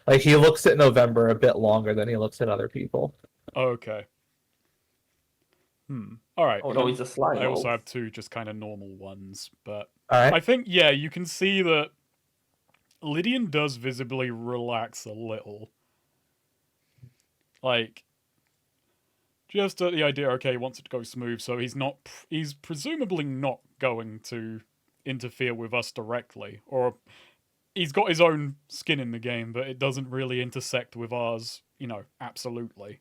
like he looks at November a bit longer than he looks at other people. Okay. All right. Oh no, it's a slime. I also have 2 just kind of normal ones, but All right. I think yeah, you can see that Lydian does visibly relax a little. Like just at the idea, okay, he wants it to go smooth, so he's presumably not going to interfere with us directly, or he's got his own skin in the game, but it doesn't really intersect with ours, absolutely.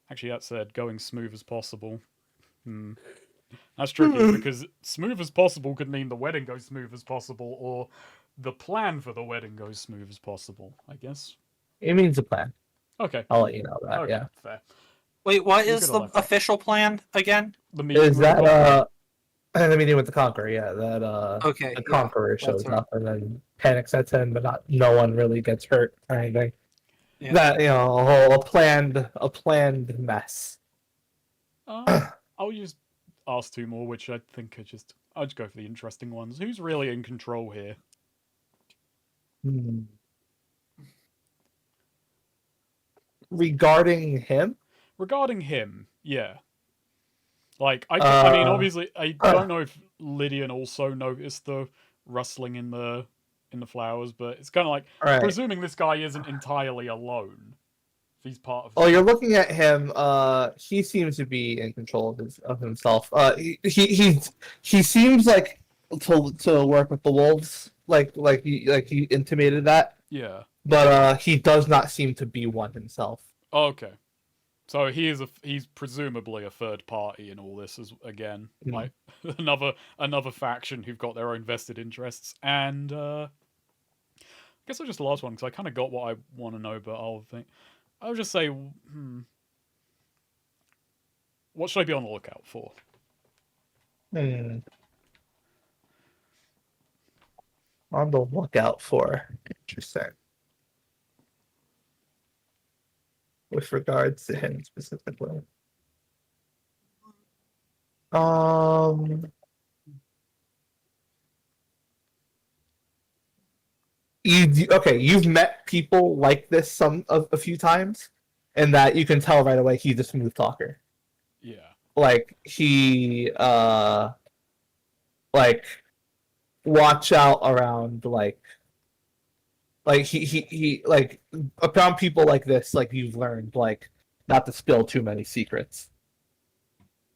Actually, that said, going smooth as possible. That's tricky, because smooth as possible could mean the wedding goes smooth as possible, or the plan for the wedding goes smooth as possible, I guess. It means a plan. Okay. I'll let you know that. Okay, Yeah. fair. Wait, what You is could've the left that. official plan again? The meeting Is with the Conqueror. that the meeting with the Conqueror? Yeah, that Okay, the yeah, Conqueror that's shows right. up and then panic sets in, but no one really gets hurt or anything. Yeah. That a planned mess. I'll just ask 2 more, which I think I'll just go for the interesting ones. Who's really in control here? Regarding him, Regarding him, yeah. Like, I mean, obviously, I don't know if Lydian also noticed the rustling in the flowers, but it's kind of like right. presuming this guy isn't entirely alone. If he's part of. Oh, you're looking at him. He seems to be in control of himself. He seems like to work with the wolves, like he intimated that. Yeah. But he does not seem to be one himself. Okay. So he's presumably a third party in all this as again, like another faction who've got their own vested interests. And I guess I'll just the last one because I kind of got what I want to know, but I'll just say, what should I be on the lookout for? On the lookout for. Interesting. With regards to him specifically. You've met people like this a few times, and that you can tell right away he's a smooth talker. Yeah. Like he like watch out around like he like around people like this, like you've learned like not to spill too many secrets.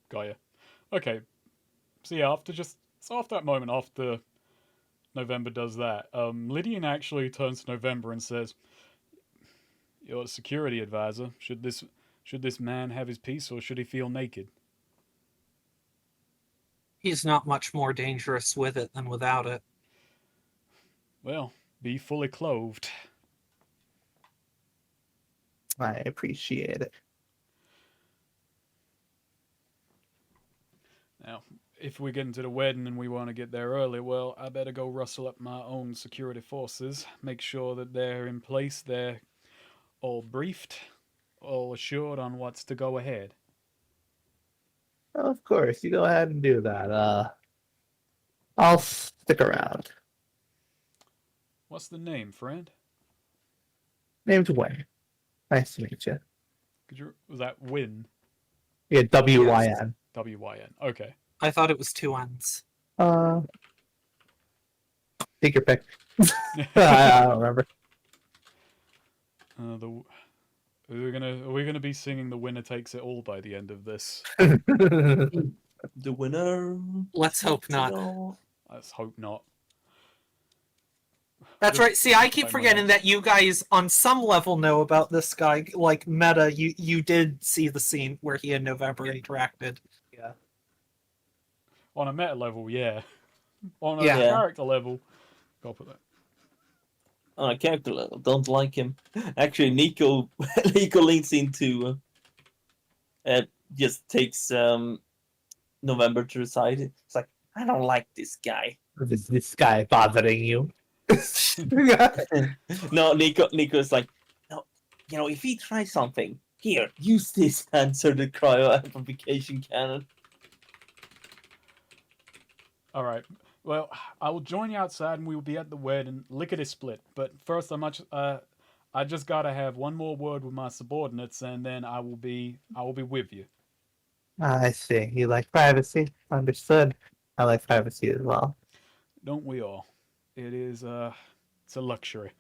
Got ya. Okay. So yeah, after that moment, after November does that, Lydian actually turns to November and says, "You're a security advisor. Should this man have his peace, or should he feel naked?" He's not much more dangerous with it than without it. Well, be fully clothed. I appreciate it. Now, if we get into the wedding and we want to get there early, well, I better go rustle up my own security forces, make sure that they're in place, they're all briefed, all assured on what's to go ahead. Of course, you go ahead and do that. I'll stick around. What's the name, friend? Name's Wayne. Nice to meet you. Was that Win? Yeah, WYN. WYN. Okay. I thought it was two N's. Take your pick. I don't remember. Are we gonna be singing "The Winner Takes It All" by the end of this? The winner. Let's hope not. Let's hope not. That's right. See, I keep By my forgetting notes. that you guys, on some level, know about this guy. Like meta, you did see the scene where he and November interacted. Yeah. On a meta level, yeah. On a Yeah. character level, gotta put that. On a character level, don't like him. Actually, Nico leans into just takes November to the side. It's like, I don't like this guy. Is this guy bothering you? No, Nico's like, no, if he tries something, here, use this to answer the cryo amplification cannon. All right. Well, I will join you outside, and we will be at the wedding. Lickety split. But first, I just gotta have one more word with my subordinates, and then I will be with you. I see. You like privacy? Understood. I like privacy as well. Don't we all? It is it's a luxury.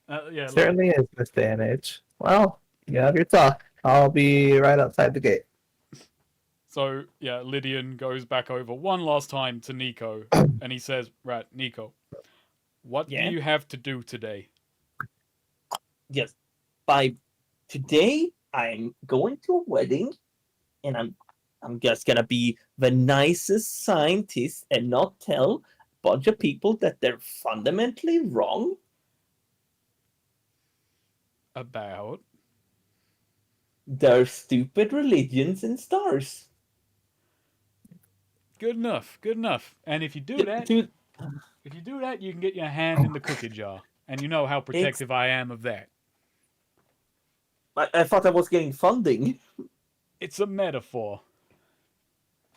Yeah. Certainly is this day and age. Well, you have your talk. I'll be right outside the gate. So yeah, Lydian goes back over one last time to Nico, and he says, "Right, Nico, what Yeah? do you have to do today?" Yes, by today, I'm going to a wedding, and I'm just gonna be the nicest scientist and not tell a bunch of people that they're fundamentally wrong. About. Their stupid religions and stars. Good enough. Good enough. And if you do that, Dude, you can get your hand in the cookie jar, and you know how protective I am of that. I thought I was getting funding. It's a metaphor.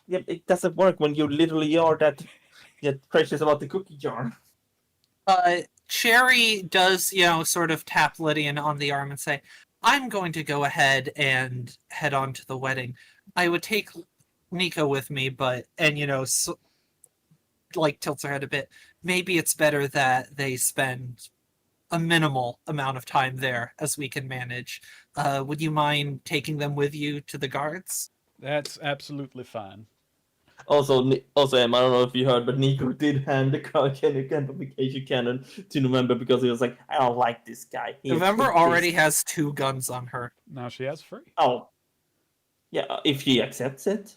Yeah, it doesn't work when you literally are that precious about the cookie jar. Cherry does, sort of tap Lydian on the arm and say, I'm going to go ahead and head on to the wedding. I would take Nico with me, but, tilts her head a bit. Maybe it's better that they spend a minimal amount of time there as we can manage. Would you mind taking them with you to the guards? That's absolutely fine. Also, Em, I don't know if you heard, but Nico did hand the cryogenic amplification cannon to November because he was like, I don't like this guy. November already has 2 guns on her. Now she has 3. Oh. Yeah, if he accepts it.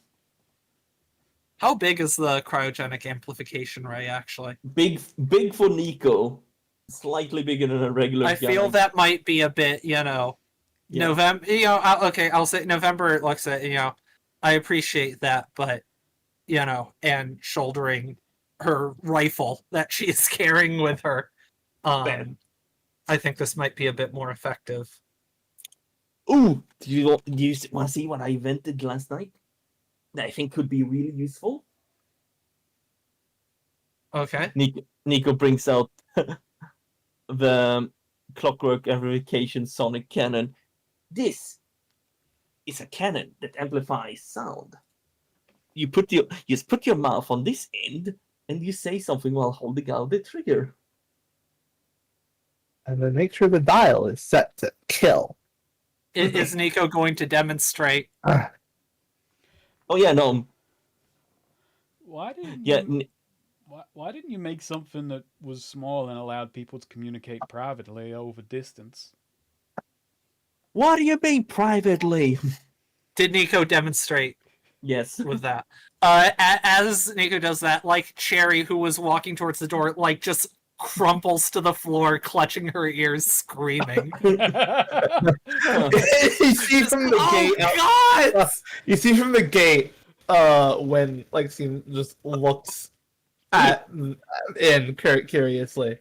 How big is the cryogenic amplification ray, actually? Big for Nico. Slightly bigger than a regular I guy. feel that might be a bit, November, okay, I'll say November looks at, I appreciate that, but, and shouldering her rifle that she is carrying with her, I think this might be a bit more effective. Ooh, do you want to see what I invented last night? That I think could be really useful. Okay. Nico brings out the clockwork amplification sonic cannon. This is a cannon that amplifies sound. You put your mouth on this end, and you say something while holding out the trigger. And then make sure the dial is set to kill. Is Nico going to demonstrate? Oh yeah, no. Why didn't Yeah, you, why didn't you make something that was small and allowed people to communicate privately over distance? what do you mean privately? Did Nico demonstrate Yes. with that? As Nico does that, Cherry, who was walking towards the door, just crumples to the floor, clutching her ears, screaming. You see from the gate. God! You see from the gate when Lexine just looks at in curiously.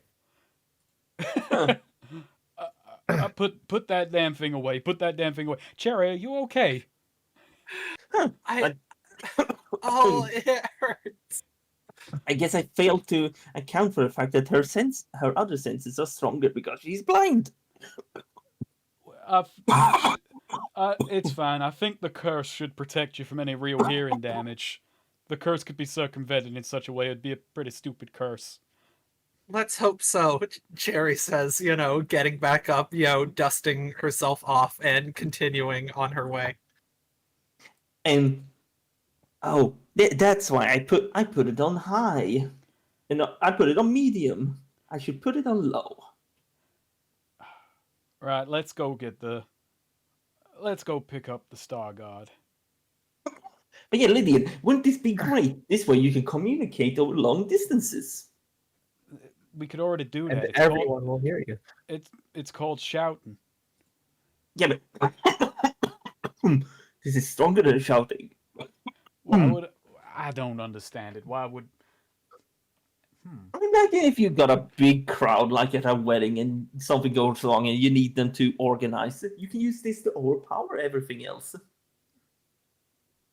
Put that damn thing away. Put that damn thing away. Cherry, are you okay? Oh, it hurts. I guess I failed to account for the fact that her other senses are stronger because she's blind. It's fine. I think the curse should protect you from any real hearing damage. The curse could be circumvented in such a way it'd be a pretty stupid curse. Let's hope so, Cherry says, getting back up, dusting herself off and continuing on her way. And oh, that's why I put it on high. And I put it on medium. I should put it on low. Right, let's go pick up the Star God. But yeah, Lydian, wouldn't this be great? This way you can communicate over long distances. We could already do And that. everyone will hear you. It's called shouting. Yeah, but this is stronger than shouting. Why would I don't understand it. Why would Imagine if you got a big crowd like at a wedding and something goes wrong and you need them to organize it. You can use this to overpower everything else.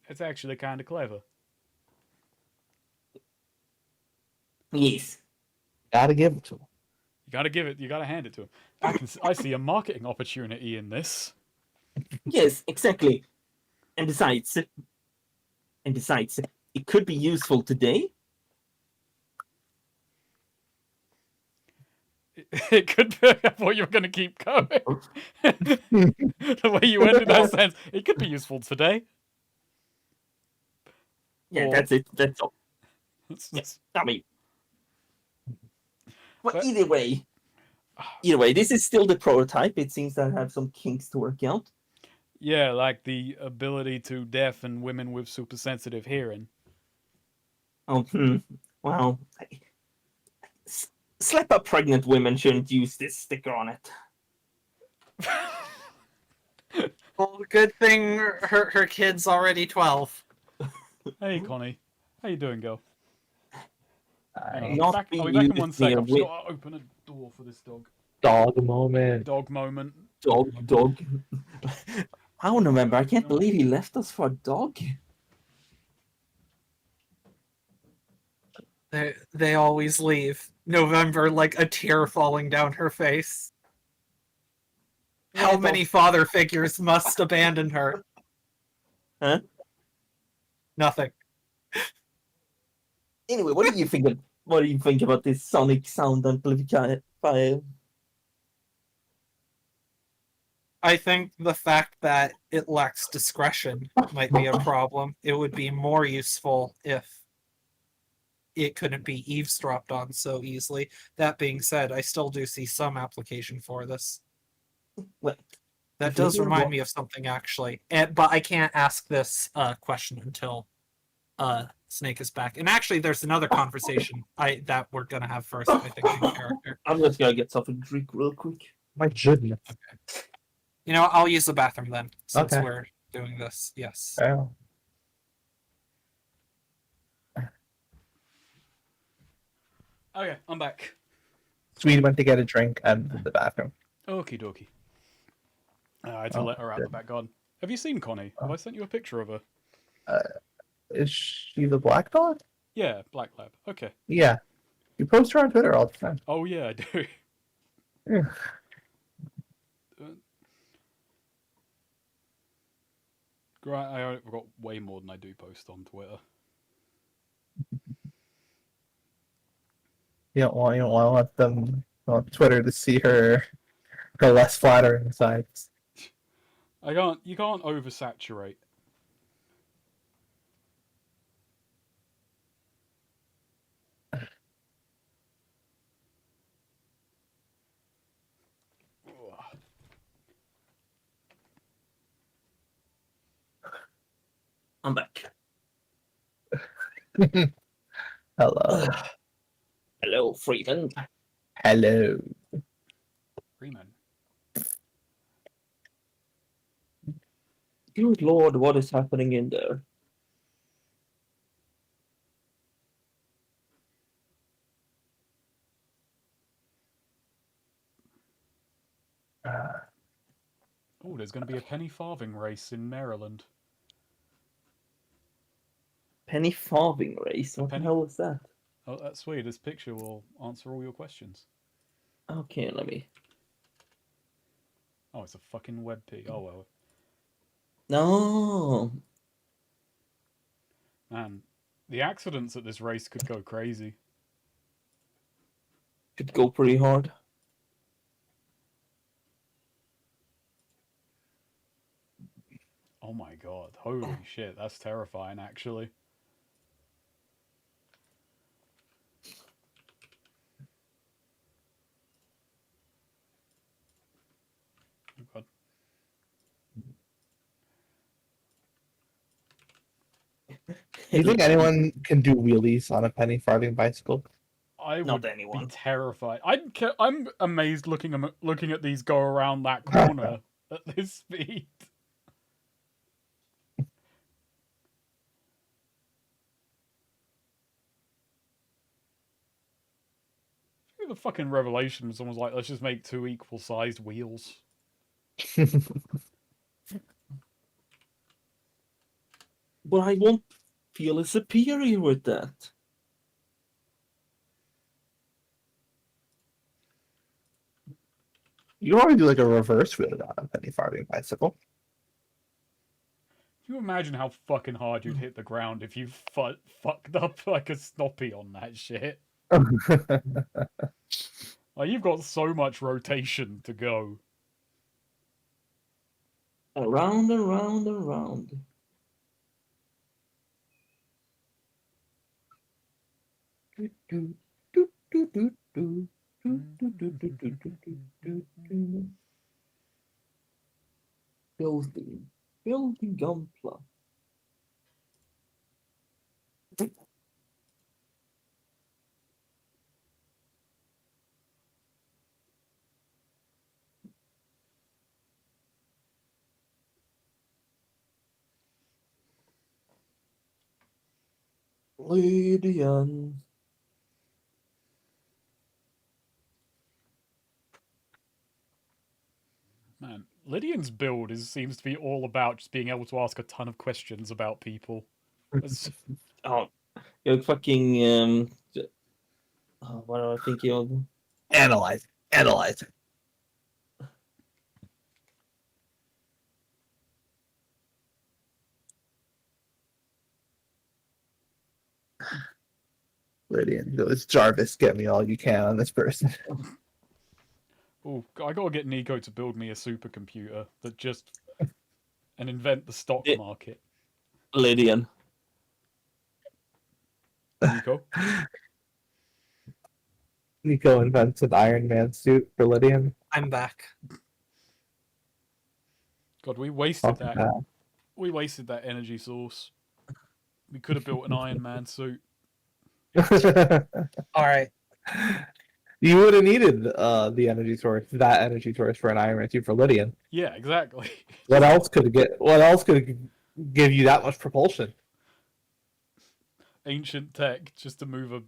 it's actually kind of clever. Yes. Gotta give it to him. You gotta hand it to him. I see a marketing opportunity in this. Yes, exactly. And besides, it could be useful today. It could be. I thought you were going to keep going. The way you ended that sentence, it could be useful today. Yeah, Or- that's it. That's all. It's- I mean, but But- either way, this is still the prototype. It seems to have some kinks to work out. Yeah, like the ability to deafen women with super sensitive hearing. Oh, well, slap up pregnant women shouldn't use this sticker on it. Well, good thing her kid's already 12. Hey, Connie. How you doing, girl? Hang on, Not I'll be be back in 1 used sec. near I've just got to open a door for this dog. Dog moment. Dog moment. Dog. I don't remember. I can't believe he left us for a dog. They always leave. November, like a tear falling down her face. How many father figures must abandon her? Huh? Nothing. Anyway, what do you think? What do you think about this sonic sound amplifier? I think the fact that it lacks discretion might be a problem. It would be more useful if it couldn't be eavesdropped on so easily. That being said, I still do see some application for this. Well, That if does you're remind wa- me of something actually, but I can't ask this question until Snake is back. And actually, there's another conversation that we're gonna have first. I think in character. I'm just gonna get something to drink real quick. My goodness. I'll use the bathroom then, since Okay. we're doing this. Yes. Oh. Okay, I'm back. Sweetie went to get a drink and the bathroom. Okie dokie. I had to Oh, let her out the good. back garden. Have you seen Connie? Have I sent you a picture of her? Is she the black dog? Yeah, Black Lab. Okay. Yeah. You post her on Twitter all the time. Oh, yeah, I do. Yeah. I've got way more than I do post on Twitter. You don't want them on Twitter to see her less flattering sides. You can't oversaturate. I'm back. Hello. Hello, Freeman. Hello. Freeman. Good lord, what is happening in there? Oh, there's going to be a penny farthing race in Maryland. Penny farthing race? What Penny- the hell was that? Oh, that's sweet. This picture will answer all your questions. Okay, let me. Oh, it's a fucking web pig. Oh well. No. Man, the accidents at this race could go crazy. Could go pretty hard. Oh my god. Holy shit, that's terrifying actually. Oh god. Do you think anyone can do wheelies on a penny farthing bicycle? I Not would be anyone. terrified. I'm amazed looking at these go around that corner at this speed. The fucking revelation. Someone's like, let's just make 2 equal-sized wheels. But I won't feel superior with that. You already do like a reverse wheel on a penny farthing bicycle. Can you imagine how fucking hard you'd hit the ground if you fucked up like a snoppy on that shit? Like, you've got so much rotation to go. Around and round and round. Building Gunpla. Lydian. Man, Lydian's build seems to be all about just being able to ask a ton of questions about people. Oh, you're fucking what am I thinking of? Analyze. Lydian goes, Jarvis, get me all you can on this person. Oh, I gotta get Nico to build me a supercomputer that just and invent the stock market. Lydian. Nico, Nico invents an Iron Man suit for Lydian. I'm back. God, we wasted Fuck that. We wasted that energy source. We could have built an Iron Man suit. that. All right. You would have needed the energy source, that energy source for an Iron Man suit for Lydian. Yeah, exactly. What else could give you that much propulsion? Ancient tech just to move a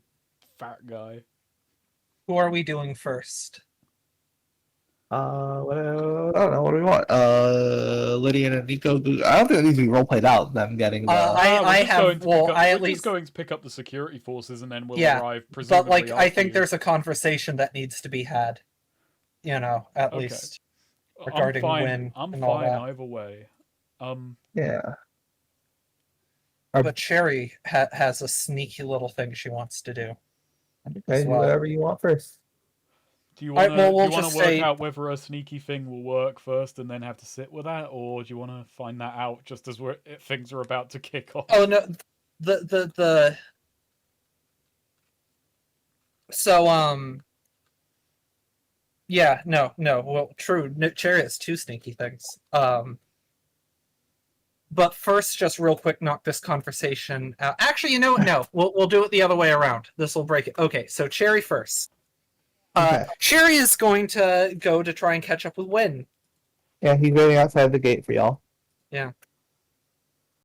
fat guy. Who are we doing first? I don't know. What do we want? Lydian and Nico. I don't think it needs to be role played out. Them getting. I have. Well, I at we're least just going to pick up the security forces, and then we'll Yeah, arrive. Presumably, but like I after think you. there's a conversation that needs to be had. You know, at Okay. least regarding Win I'm and all fine that. either way. Yeah. But Cherry has a sneaky little thing she wants to do. Okay, do whatever you want first. Do you All right, want to well, we'll just work say- out whether a sneaky thing will work first, and then have to sit with that, or do you want to find that out just as things are about to kick off? Oh no, the so yeah, no, well, true. No, Cherry has 2 sneaky things. But first, just real quick, knock this conversation out. Actually, you know what? No, we'll do it the other way around. This will break it. Okay, so Cherry first. Okay. Cherry is going to go to try and catch up with Win. Yeah, he's waiting outside the gate for y'all. Yeah.